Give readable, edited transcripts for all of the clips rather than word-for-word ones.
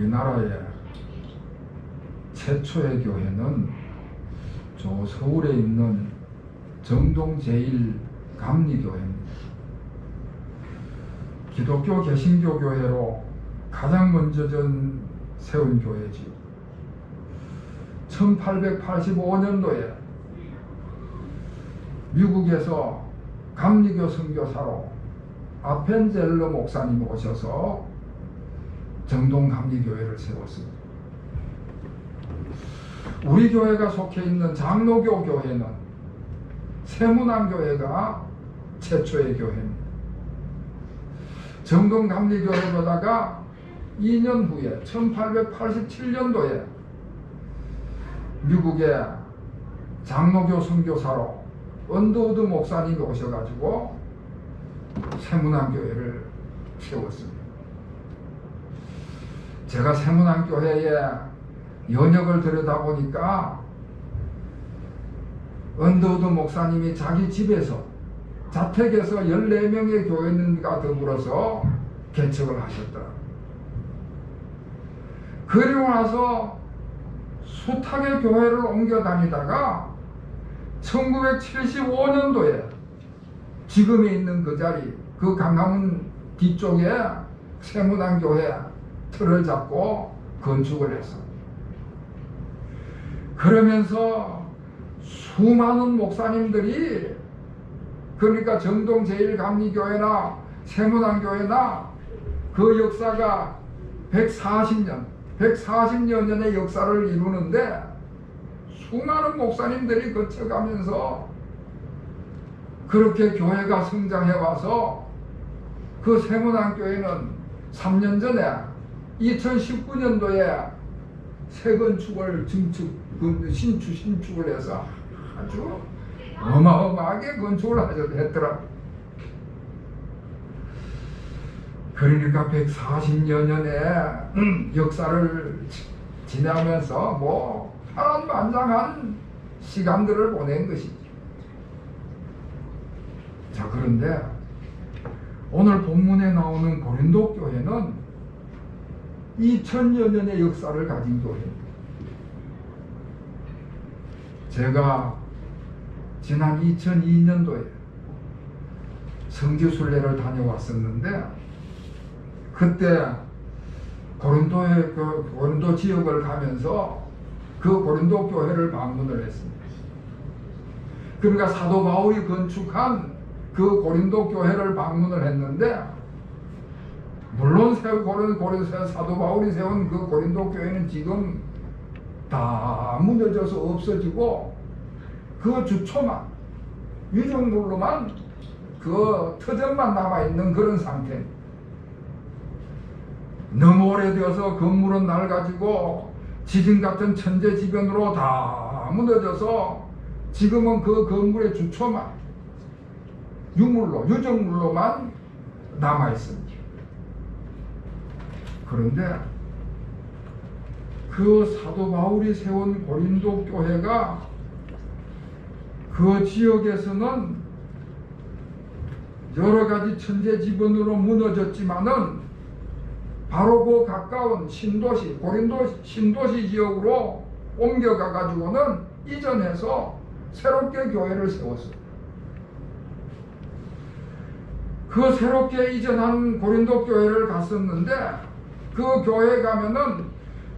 우리나라의 최초의 교회는 저 서울에 있는 정동 제1감리교회입니다. 기독교 개신교 교회로 가장 먼저 세운 교회지. 1885년도에 미국에서 감리교 선교사로 아펜젤러 목사님이 오셔서 정동감리교회를 세웠습니다. 우리 교회가 속해 있는 장로교 교회는 세문안교회가 최초의 교회입니다. 정동감리교회보다가 2년 후에 1887년도에 미국의 장로교 선교사로 언더우드 목사님이 오셔가지고 세문안교회를 세웠습니다. 제가 세문안교회에 연역을 들여다보니까 언더우드 목사님이 자기 집에서 자택에서 14명의 교회인과 더불어서 개척을 하셨더라. 그리고 나서 숱하게 교회를 옮겨 다니다가 1975년도에 지금에 있는 그 자리, 그 강화문 뒤쪽에 세문안교회 틀을 잡고 건축을 했어. 그러면서 수많은 목사님들이, 그러니까 정동 제1감리교회나 세문안교회나 그 역사가 140년의 역사를 이루는데 수많은 목사님들이 거쳐가면서 그렇게 교회가 성장해 와서 그 세문안교회는 3년 전에 2019년도에 새 건축을 신축을 해서 아주 어마어마하게 건축을 했더라. 그러니까 140여 년의 역사를 지나면서 뭐 파란만장한 시간들을 보낸 것이죠. 자, 그런데 오늘 본문에 나오는 고린도 교회는 2000여 년의 역사를 가진 교회입니다. 제가 지난 2002년도에 성지순례를 다녀왔었는데 그때 고린도 지역을 가면서 그 고린도 교회를 방문을 했습니다. 그러니까 사도 바울이 건축한 그 고린도 교회를 방문을 했는데, 물론 사도 바울이 세운 그 고린도 교회는 지금 다 무너져서 없어지고 그 주초만, 유적물로만 그 터전만 남아있는 그런 상태입니다. 너무 오래되어서 건물은 낡아지고 지진 같은 천재지변으로 다 무너져서 지금은 그 건물의 주초만, 유적물로만 남아있습니다. 그런데 그 사도 바울이 세운 고린도 교회가 그 지역에서는 여러 가지 천재지변으로 무너졌지만은 바로 그 가까운 신도시, 고린도 신도시 지역으로 옮겨가 가지고는 이전해서 새롭게 교회를 세웠어요. 그 새롭게 이전한 고린도 교회를 갔었는데 그 교회에 가면은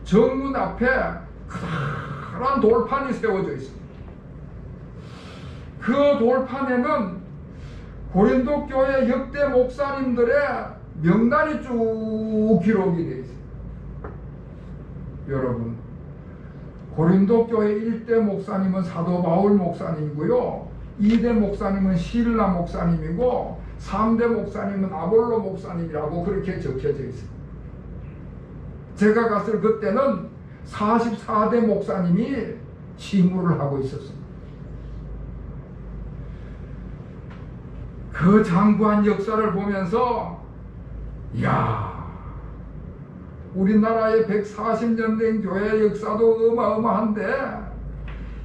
정문 앞에 커다란 돌판이 세워져 있습니다. 그 돌판에는 고린도 교회 역대 목사님들의 명단이 쭉 기록이 되어 있어요. 여러분, 고린도 교회 1대 목사님은 사도 바울 목사님이고요, 2대 목사님은 실라 목사님이고 3대 목사님은 아볼로 목사님이라고 그렇게 적혀져 있습니다. 제가 갔을 그때는 44대 목사님이 시무를 하고 있었습니다. 그 장구한 역사를 보면서 이야, 우리나라의 140년 된 교회 역사도 어마어마한데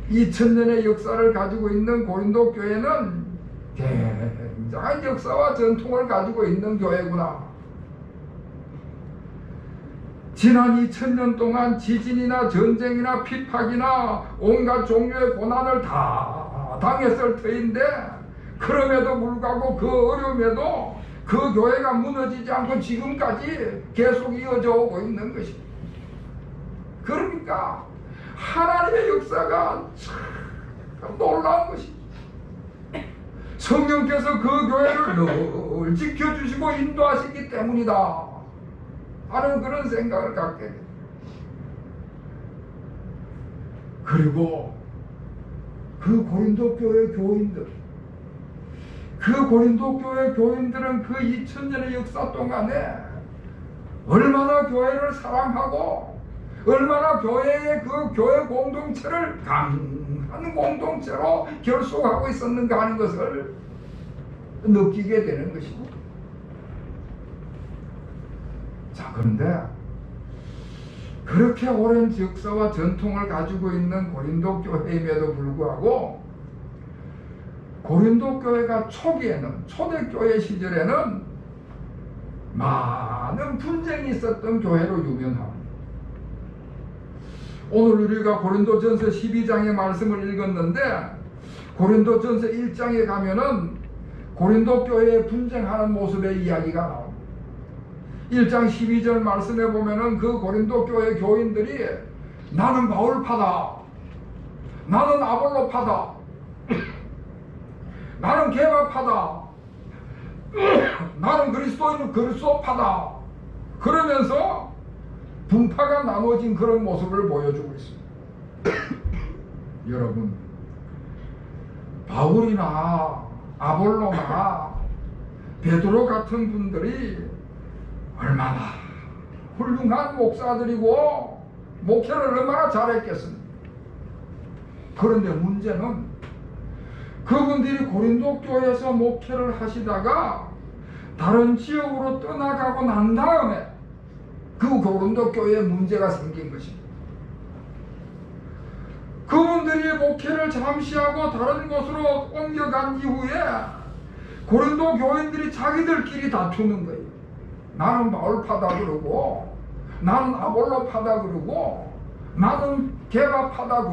2000년의 역사를 가지고 있는 고린도 교회는 굉장한 역사와 전통을 가지고 있는 교회구나. 지난 2000년 동안 지진이나 전쟁이나 핍박이나 온갖 종류의 고난을 다 당했을 터인데, 그럼에도 불구하고 그 어려움에도 그 교회가 무너지지 않고 지금까지 계속 이어져 오고 있는 것입니다. 그러니까 하나님의 역사가 참 놀라운 것입니다. 성령께서 그 교회를 늘 지켜주시고 인도하시기 때문이다 하는 그런 생각을 갖게 됩니다. 그리고 그 고린도 교회 교인들, 그 고린도 교회 교인들은 그 2000년의 역사 동안에 얼마나 교회를 사랑하고 얼마나 교회의 그 교회 공동체를 강한 공동체로 결속하고 있었는가 하는 것을 느끼게 되는 것입니다. 자, 그런데 그렇게 오랜 역사와 전통을 가지고 있는 고린도 교회임에도 불구하고 고린도 교회가 초기에는, 초대교회 시절에는 많은 분쟁이 있었던 교회로 유명합니다. 오늘 우리가 고린도전서 12장의 말씀을 읽었는데, 고린도전서 1장에 가면은 고린도 교회에 분쟁하는 모습의 이야기가 나옵니다. 1장 12절 말씀에 보면은 그 고린도 교회 교인들이 나는 바울파다, 나는 아볼로파다, 나는 게바파다, 나는 그리스도인 그리스도파다, 그러면서 분파가 나눠진 그런 모습을 보여주고 있습니다. 여러분, 바울이나 아볼로나 베드로 같은 분들이 얼마나 훌륭한 목사들이고 목회를 얼마나 잘했겠습니까? 그런데 문제는 그분들이 고린도 교회에서 목회를 하시다가 다른 지역으로 떠나가고 난 다음에 그 고린도 교회에 문제가 생긴 것입니다. 그분들이 목회를 잠시 하고 다른 곳으로 옮겨간 이후에 고린도 교인들이 자기들끼리 다투는 거예요. 나는 바울파다 그러고, 나는 아볼로파다 그러고, 나는 게바파다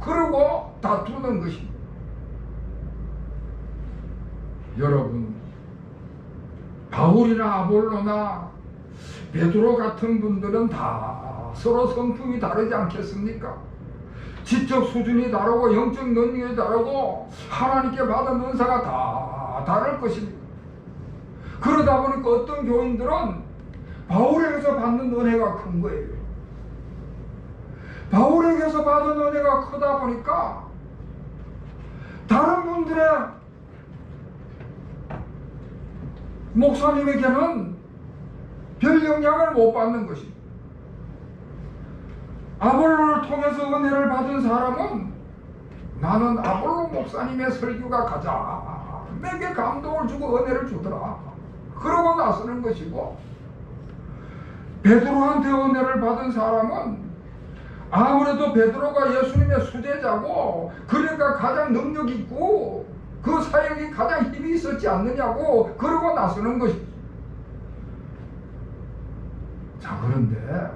그러고 다투는 것입니다. 여러분, 바울이나 아볼로나 베드로 같은 분들은 다 서로 성품이 다르지 않겠습니까? 지적 수준이 다르고 영적 능력이 다르고 하나님께 받은 은사가 다 다를 것입니다. 그러다 보니까 어떤 교인들은 바울에게서 받는 은혜가 큰 거예요. 바울에게서 받은 은혜가 크다 보니까 다른 분들의 목사님에게는 별 영향을 못 받는 것입니다. 아볼로를 통해서 은혜를 받은 사람은 나는 아볼로 목사님의 설교가 가장 내게 감동을 주고 은혜를 주더라, 그러고 나서는 것이고, 베드로한테 은혜를 받은 사람은 아무래도 베드로가 예수님의 수제자고 그러니까 가장 능력 있고 그 사역이 가장 힘이 있었지 않느냐고 그러고 나서는 것이죠. 자, 그런데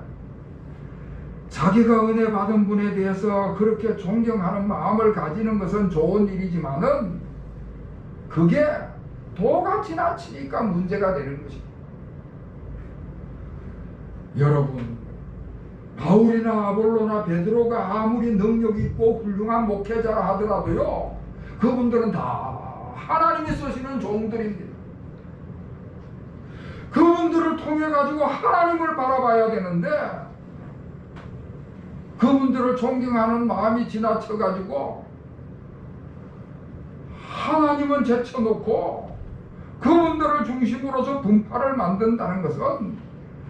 자기가 은혜 받은 분에 대해서 그렇게 존경하는 마음을 가지는 것은 좋은 일이지만은 그게 도가 지나치니까 문제가 되는 것입니다. 여러분, 바울이나 아볼로나 베드로가 아무리 능력 있고 훌륭한 목회자라 하더라도요, 그분들은 다 하나님이 쓰시는 종들입니다. 그분들을 통해 가지고 하나님을 바라봐야 되는데 그분들을 존경하는 마음이 지나쳐 가지고 하나님은 제쳐놓고 그분들을 중심으로서 분파를 만든다는 것은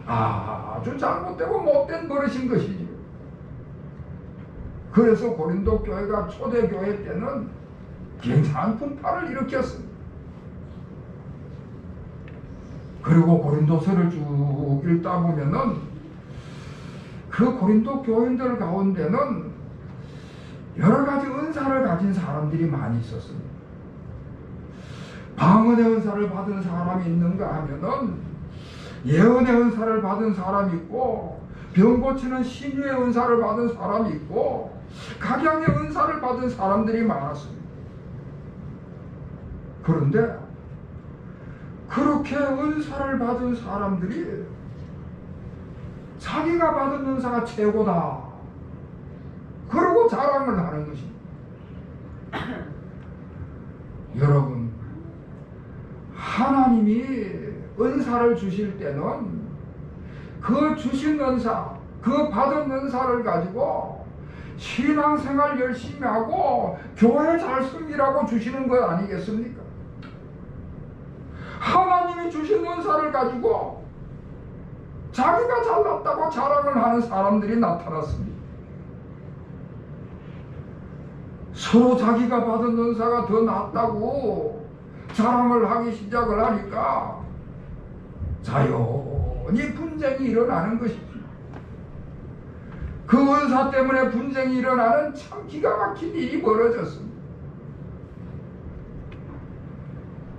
아주 잘못되고 못된 버릇인 것이지. 그래서 고린도 교회가 초대교회 때는 굉장한 분파를 일으켰습니다. 그리고 고린도서를 쭉 읽다 보면은 그 고린도 교인들 가운데는 여러 가지 은사를 가진 사람들이 많이 있었습니다. 방언의 은사를 받은 사람이 있는가 하면은 예언의 은사를 받은 사람이 있고, 병 고치는 신유의 은사를 받은 사람이 있고, 각양의 은사를 받은 사람들이 많았습니다. 그런데 그렇게 은사를 받은 사람들이 자기가 받은 은사가 최고다, 그러고 자랑을 하는 것입니다. 여러분, 하나님이 은사를 주실 때는 그 주신 은사, 그 받은 은사를 가지고 신앙생활 열심히 하고 교회 잘 섬기라고 주시는 것 아니겠습니까? 하나님이 주신 은사를 가지고 자기가 잘났다고 자랑을 하는 사람들이 나타났습니다. 서로 자기가 받은 은사가 더 낫다고 자랑을 하기 시작을 하니까 자연히 분쟁이 일어나는 것입니다. 그 은사 때문에 분쟁이 일어나는 참 기가 막힌 일이 벌어졌습니다.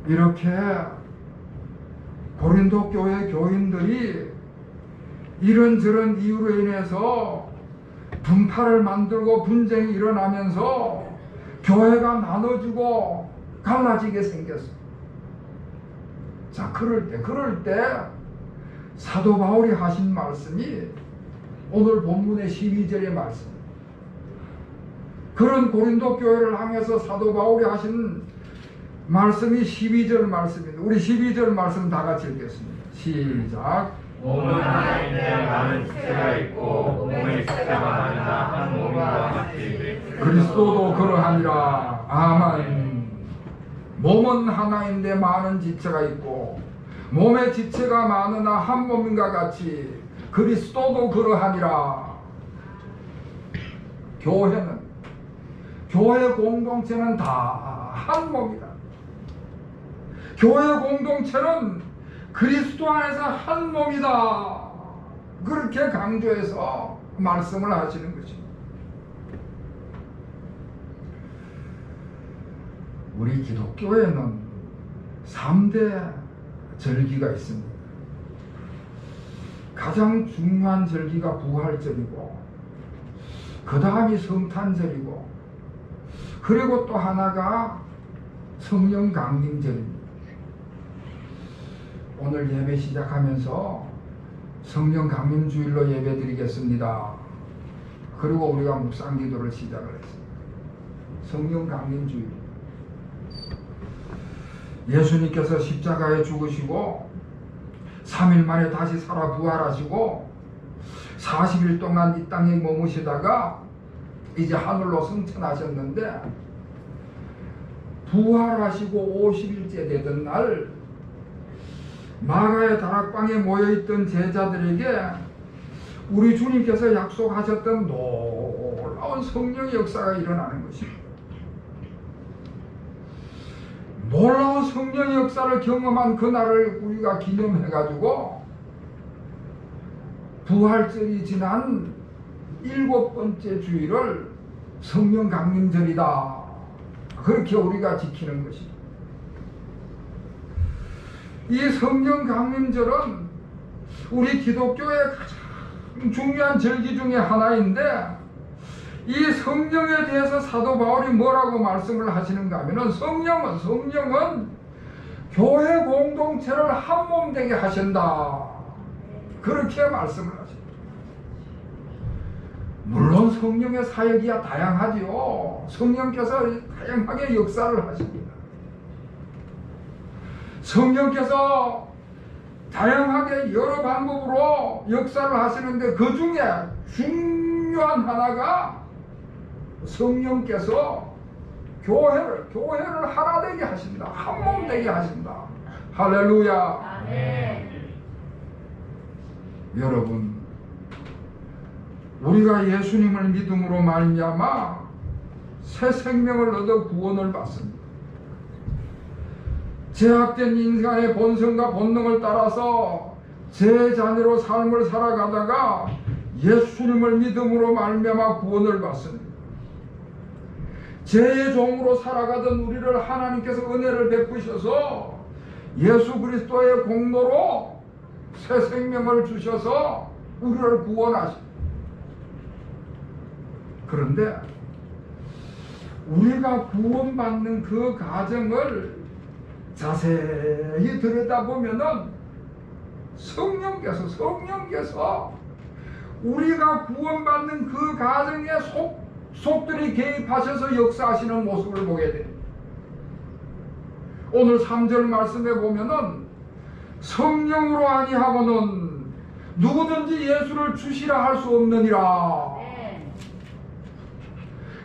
이렇게 고린도 교회 교인들이 이런저런 이유로 인해서 분파를 만들고 분쟁이 일어나면서 교회가 나눠지고 갈라지게 생겼습니다. 자, 그럴 때 사도 바울이 하신 말씀이 오늘 본문의 12절의 말씀. 그런 고린도 교회를 향해서 사도 바울이 하신 말씀이 12절 말씀입니다. 우리 12절 말씀 다 같이 읽겠습니다. 시작. 몸은 하나인데 많은 지체가 있고 몸의 지체가 많으나 한 몸과 같이 그리스도도 그러하니라. 아멘. 몸은 하나인데 많은 지체가 있고 몸의 지체가 많으나 한 몸과 같이 그리스도도 그러하니라. 교회 공동체는 다 한 몸이다. 교회 공동체는 그리스도 안에서 한 몸이다. 그렇게 강조해서 말씀을 하시는 것입니다. 우리 기독교에는 3대 절기가 있습니다. 가장 중요한 절기가 부활절이고, 그 다음이 성탄절이고, 그리고 또 하나가 성령 강림절입니다. 오늘 예배 시작하면서 성령 강림주일로 예배 드리겠습니다. 그리고 우리가 묵상 기도를 시작을 했습니다. 성령 강림주일. 예수님께서 십자가에 죽으시고 3일 만에 다시 살아 부활하시고 40일 동안 이 땅에 머무시다가 이제 하늘로 승천하셨는데, 부활하시고 50일째 되던 날 마가의 다락방에 모여있던 제자들에게 우리 주님께서 약속하셨던 놀라운 성령의 역사가 일어나는 것입니다. 놀라운 성령의 역사를 경험한 그날을 우리가 기념해가지고 부활절이 지난 7번째 주일을 성령 강림절이다, 그렇게 우리가 지키는 것입니다. 이 성령 강림절은 우리 기독교의 가장 중요한 절기 중에 하나인데, 이 성령에 대해서 사도 바울이 뭐라고 말씀을 하시는가 하면은, 성령은 교회 공동체를 한 몸 되게 하신다, 그렇게 말씀을 하십니다. 물론 성령의 사역이야 다양하지요. 성령께서 다양하게 역사를 하십니다. 성령께서 다양하게 여러 방법으로 역사를 하시는데, 그 중에 중요한 하나가 성령께서 교회를 하나 되게 하신다, 한 몸 되게 하신다. 할렐루야. 아멘. 여러분, 우리가 예수님을 믿음으로 말미암아 새 생명을 얻어 구원을 받습니다. 죄악된 인간의 본성과 본능을 따라서 제 자녀로 삶을 살아가다가 예수님을 믿음으로 말미암아 구원을 받습니다. 죄의 종으로 살아가던 우리를 하나님께서 은혜를 베푸셔서 예수 그리스도의 공로로 새 생명을 주셔서 우리를 구원하십니다. 그런데 우리가 구원받는 그 과정을 자세히 들여다보면은 성령께서 우리가 구원받는 그 과정에 속들이 개입하셔서 역사하시는 모습을 보게 됩니다. 오늘 3절 말씀에 보면은 성령으로 아니하고는 누구든지 예수를 주시라 할 수 없느니라.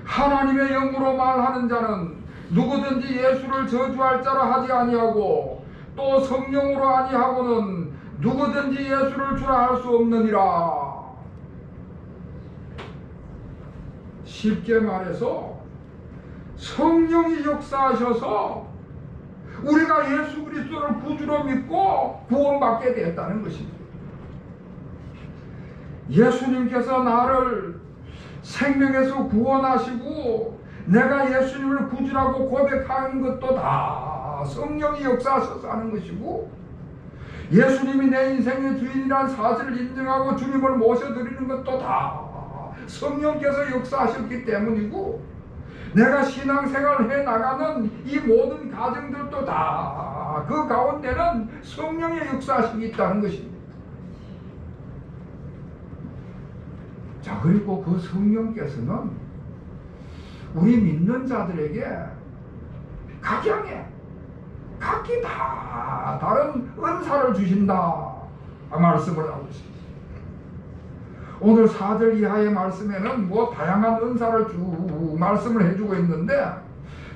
하나님의 영으로 말하는 자는 누구든지 예수를 저주할 자라 하지 아니하고 또 성령으로 아니하고는 누구든지 예수를 주라 할 수 없느니라. 쉽게 말해서 성령이 역사하셔서 우리가 예수 그리스도를 구주로 믿고 구원받게 되었다는 것입니다. 예수님께서 나를 생명에서 구원하시고 내가 예수님을 구주라고 고백하는 것도 다 성령이 역사하셔서 하는 것이고, 예수님이 내 인생의 주인이라는 사실을 인정하고 주님을 모셔드리는 것도 다 성령께서 역사하셨기 때문이고, 내가 신앙생활을 해나가는 이 모든 과정들도 다 그 가운데는 성령의 역사하심이 있다는 것입니다. 자, 그리고 그 성령께서는 우리 믿는 자들에게 각양에 각기 다 다른 은사를 주신다 말씀을 하고 있습니다. 오늘 4절 이하의 말씀에는 다양한 은사를 말씀을 해주고 있는데,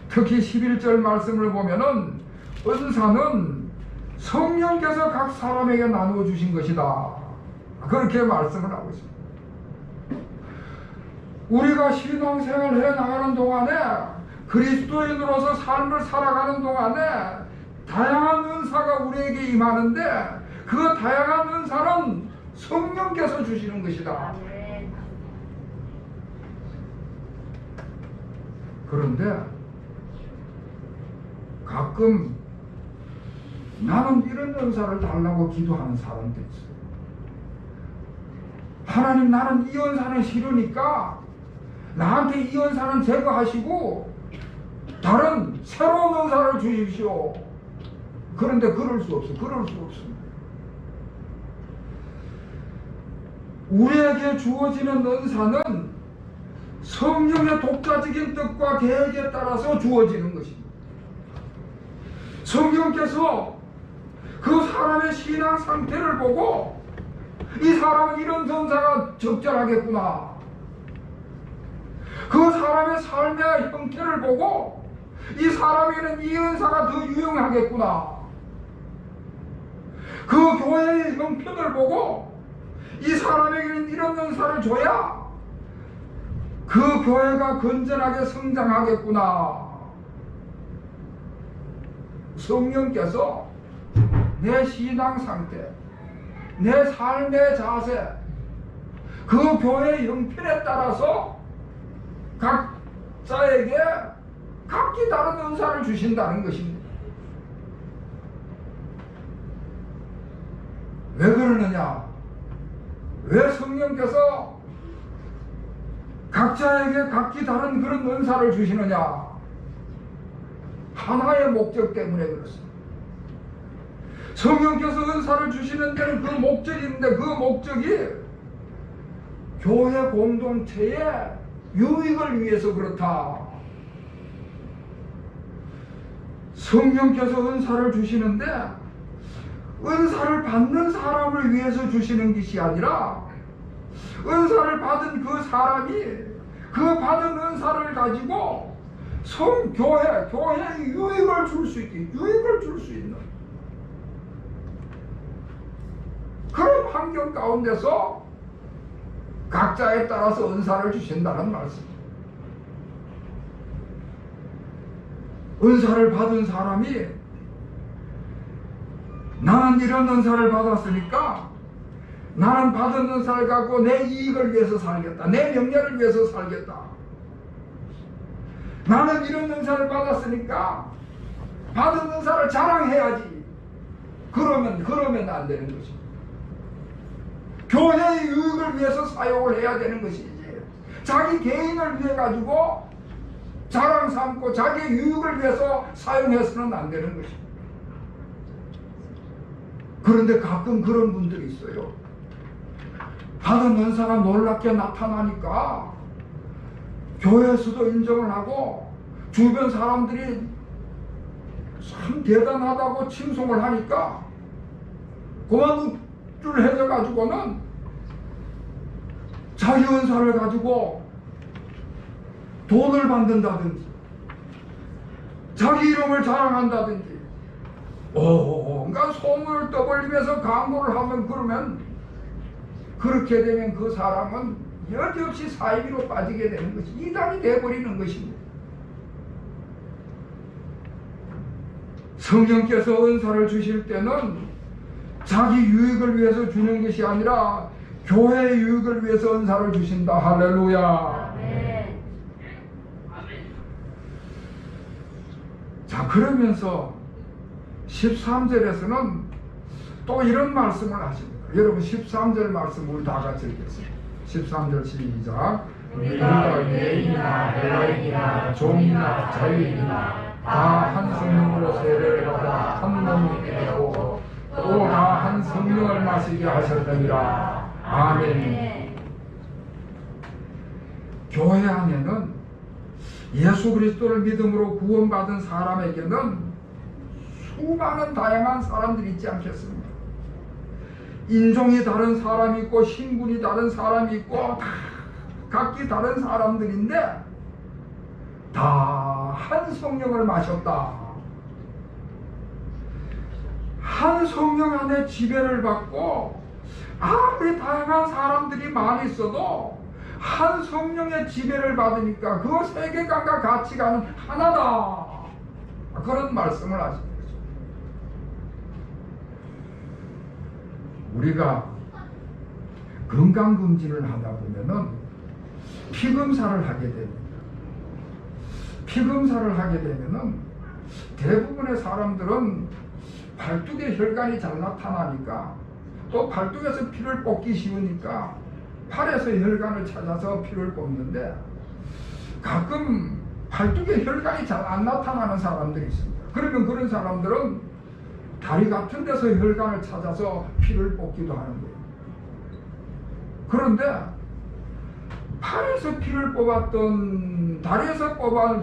특히 11절 말씀을 보면은 은사는 성령께서 각 사람에게 나누어 주신 것이다, 그렇게 말씀을 하고 있습니다. 우리가 신앙생활을 해나가는 동안에, 그리스도인으로서 삶을 살아가는 동안에 다양한 은사가 우리에게 임하는데, 그 다양한 은사는 성령께서 주시는 것이다. 그런데 가끔 나는 이런 은사를 달라고 기도하는 사람들이 있어요. 하나님, 나는 이 은사는 싫으니까 나한테 이 은사는 제거하시고 다른 새로운 은사를 주십시오. 그런데 그럴 수 없습니다. 우리에게 주어지는 은사는 성령의 독자적인 뜻과 계획에 따라서 주어지는 것입니다. 성령께서 그 사람의 신앙 상태를 보고 이 사람은 이런 은사가 적절하겠구나, 그 사람의 삶의 형태를 보고 이 사람에게는 이 은사가 더 유용하겠구나, 그 교회의 형편을 보고 이 사람에게는 이런 은사를 줘야 그 교회가 건전하게 성장하겠구나. 성령께서 내 신앙 상태, 내 삶의 자세, 그 교회의 형편에 따라서 각자에게 각기 다른 은사를 주신다는 것입니다. 왜 그러느냐? 왜 성령께서 각자에게 각기 다른 그런 은사를 주시느냐? 하나의 목적 때문에 그렇습니다. 성령께서 은사를 주시는 데는 그 목적이 있는데, 그 목적이 교회 공동체의 유익을 위해서 그렇다. 성령께서 은사를 주시는데 은사를 받는 사람을 위해서 주시는 것이 아니라, 은사를 받은 그 사람이 그 받은 은사를 가지고 교회에 유익을 줄 수 있는 그런 환경 가운데서 각자에 따라서 은사를 주신다는 말씀입니다. 은사를 받은 사람이 나는 이런 은사를 받았으니까 나는 받은 은사를 갖고 내 이익을 위해서 살겠다, 내 명예를 위해서 살겠다, 나는 이런 은사를 받았으니까 받은 은사를 자랑해야지, 그러면 안 되는 것입니다. 교회의 유익을 위해서 사용을 해야 되는 것이지, 자기 개인을 위해 가지고 자랑 삼고 자기의 유익을 위해서 사용해서는 안 되는 것입니다. 그런데 가끔 그런 분들이 있어요. 받은 은사가 놀랍게 나타나니까 교회에서도 인정을 하고 주변 사람들이 참 대단하다고 칭송을 하니까 그만 읊줄해져 가지고는 자기 은사를 가지고 돈을 받는다든지 자기 이름을 자랑한다든지 온갖 소문을 떠벌리면서 광고를 하면, 그러면 그렇게 되면 그 사람은 여지없이 사이비로 빠지게 되는 것이, 이단이 되어버리는 것입니다. 성령께서 은사를 주실 때는 자기 유익을 위해서 주는 것이 아니라 교회의 유익을 위해서 은사를 주신다. 할렐루야. 아멘. 자, 그러면서 13절에서는 또 이런 말씀을 하십니다. 여러분 13절 말씀 우리 다 같이 읽겠습니다. 13절 시작. 우리가 유대인이나 헬라인이나 종이나 자유인이나 다 한 성령으로 세례를 받아 한 몸이 되고 또 다 한 성령을 마시게 하셨느니라. 아멘. 네. 교회 안에는 예수 그리스도를 믿음으로 구원받은 사람에게는 수많은 다양한 사람들이 있지 않겠습니까? 인종이 다른 사람이 있고 신분이 다른 사람이 있고 다 각기 다른 사람들인데 다 한 성령을 마셨다. 한 성령 안에 지배를 받고 아무리 다양한 사람들이 많이 있어도 한 성령의 지배를 받으니까 그 세계관과 가치관은 하나다. 그런 말씀을 하십니다. 우리가 건강검진을 하다 보면은 피검사를 하게 됩니다. 피검사를 하게 되면은 대부분의 사람들은 발두개 혈관이 잘 나타나니까, 또 발두개에서 피를 뽑기 쉬우니까 팔에서 혈관을 찾아서 피를 뽑는데, 가끔 발두개 혈관이 잘 안 나타나는 사람들이 있습니다. 그러면 그런 사람들은 다리 같은 데서 혈관을 찾아서 피를 뽑기도 하는 거예요. 그런데 팔에서 피를 뽑았던, 다리에서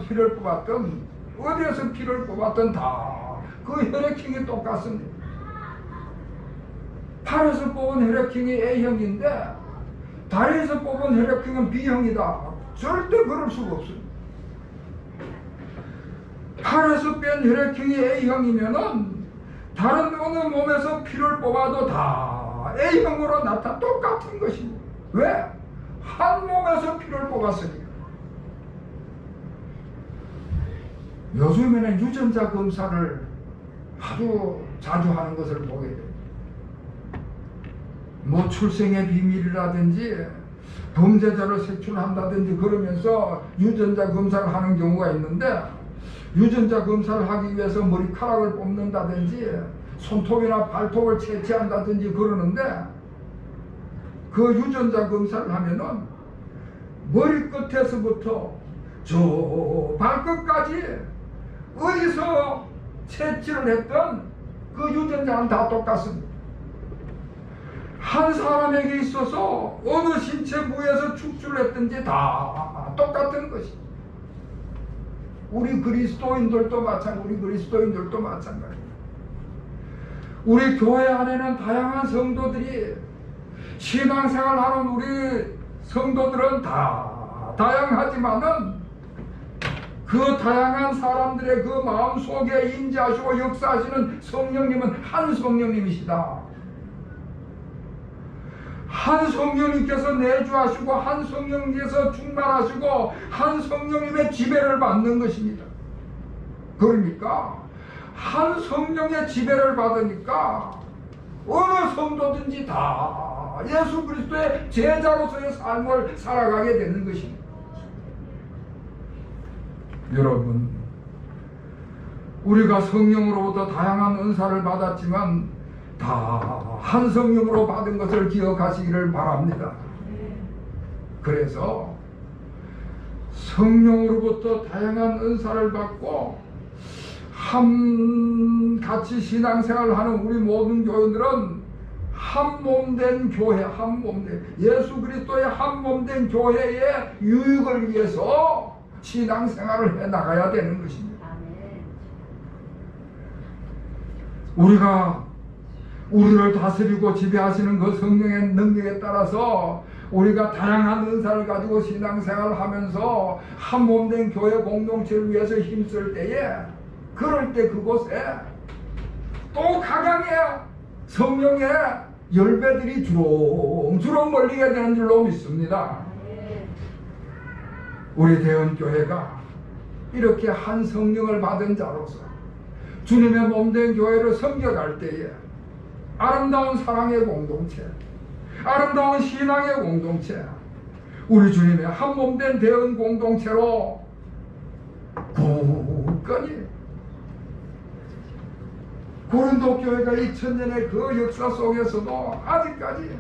피를 뽑았던, 어디에서 피를 뽑았던 다 그 혈액형이 똑같습니다. 팔에서 뽑은 혈액형이 A형인데 다리에서 뽑은 혈액형은 B형이다. 절대 그럴 수가 없습니다. 팔에서 뺀 혈액형이 A형이면은 다른 어느 몸에서 피를 뽑아도 다 A형으로 똑같은 것입니다. 왜? 한 몸에서 피를 뽑았으니까. 요즘에는 유전자 검사를 아주 자주 하는 것을 보게 돼요. 뭐 출생의 비밀이라든지 범죄자를 색출한다든지 그러면서 유전자 검사를 하는 경우가 있는데, 유전자 검사를 하기 위해서 머리카락을 뽑는다든지 손톱이나 발톱을 채취한다든지 그러는데, 그 유전자 검사를 하면은 머리끝에서부터 저 발끝까지 어디서 채취를 했던 그 유전자는 다 똑같습니다. 한 사람에게 있어서 어느 신체 부위에서 축출을 했든지 다 똑같은 것입니다. 우리 그리스도인들도 마찬가지입니다. 우리 교회 안에는 다양한 성도들이, 신앙생활하는 우리 성도들은 다 다양하지만은 그 다양한 사람들의 그 마음속에 임재하시고 역사하시는 성령님은 한 성령님이시다. 한 성령님께서 내주하시고 한 성령님께서 충만하시고 한 성령님의 지배를 받는 것입니다. 그러니까 한 성령의 지배를 받으니까 어느 성도든지 다 예수 그리스도의 제자로서의 삶을 살아가게 되는 것입니다. 여러분, 우리가 성령으로부터 다양한 은사를 받았지만 다 한 성령으로 받은 것을 기억하시기를 바랍니다. 그래서 성령으로부터 다양한 은사를 받고 같이 신앙생활하는 우리 모든 교인들은 한 몸된 교회, 한 몸된 예수 그리스도의 한 몸된 교회의 유익을 위해서 신앙생활을 해 나가야 되는 것입니다. 우리를 다스리고 지배하시는 그 성령의 능력에 따라서 우리가 다양한 은사를 가지고 신앙생활을 하면서 한 몸된 교회 공동체를 위해서 힘쓸 때에, 그럴 때 그곳에 또 각양의 성령의 열배들이 주렁주렁 몰리게 되는 줄로 믿습니다. 우리 대원교회가 이렇게 한 성령을 받은 자로서 주님의 몸된 교회를 섬겨갈 때에 아름다운 사랑의 공동체, 아름다운 신앙의 공동체, 우리 주님의 한 몸된 대원 공동체로 굳건히 고린도 교회가 2000년의 그 역사 속에서도 아직까지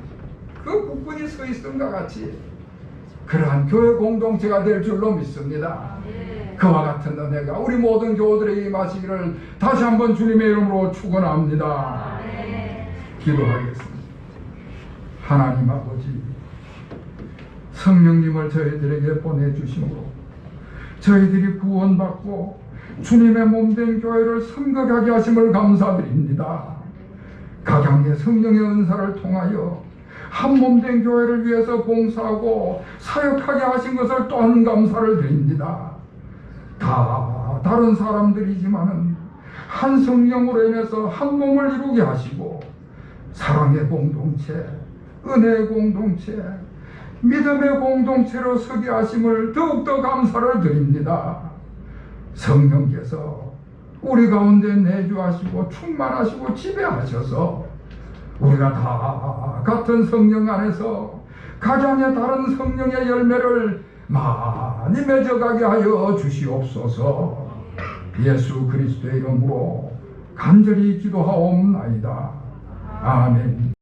그 굳건히 서 있음과 같이 그러한 교회 공동체가 될 줄로 믿습니다. 그와 같은 은혜가 우리 모든 교우들에게 임하시기를 다시 한번 주님의 이름으로 축원합니다. 기도하겠습니다. 하나님 아버지, 성령님을 저희들에게 보내주심으로 저희들이 구원받고 주님의 몸된 교회를 섬겨가게 하심을 감사드립니다. 각양의 성령의 은사를 통하여 한 몸된 교회를 위해서 봉사하고 사역하게 하신 것을 또한 감사를 드립니다. 다 다른 사람들이지만은 한 성령으로 인해서 한 몸을 이루게 하시고 사랑의 공동체, 은혜의 공동체, 믿음의 공동체로 서게 하심을 더욱더 감사를 드립니다. 성령께서 우리 가운데 내주하시고 충만하시고 지배하셔서 우리가 다 같은 성령 안에서 각양의 다른 성령의 열매를 많이 맺어가게 하여 주시옵소서. 예수 그리스도의 이름으로 간절히 기도하옵나이다. 아멘.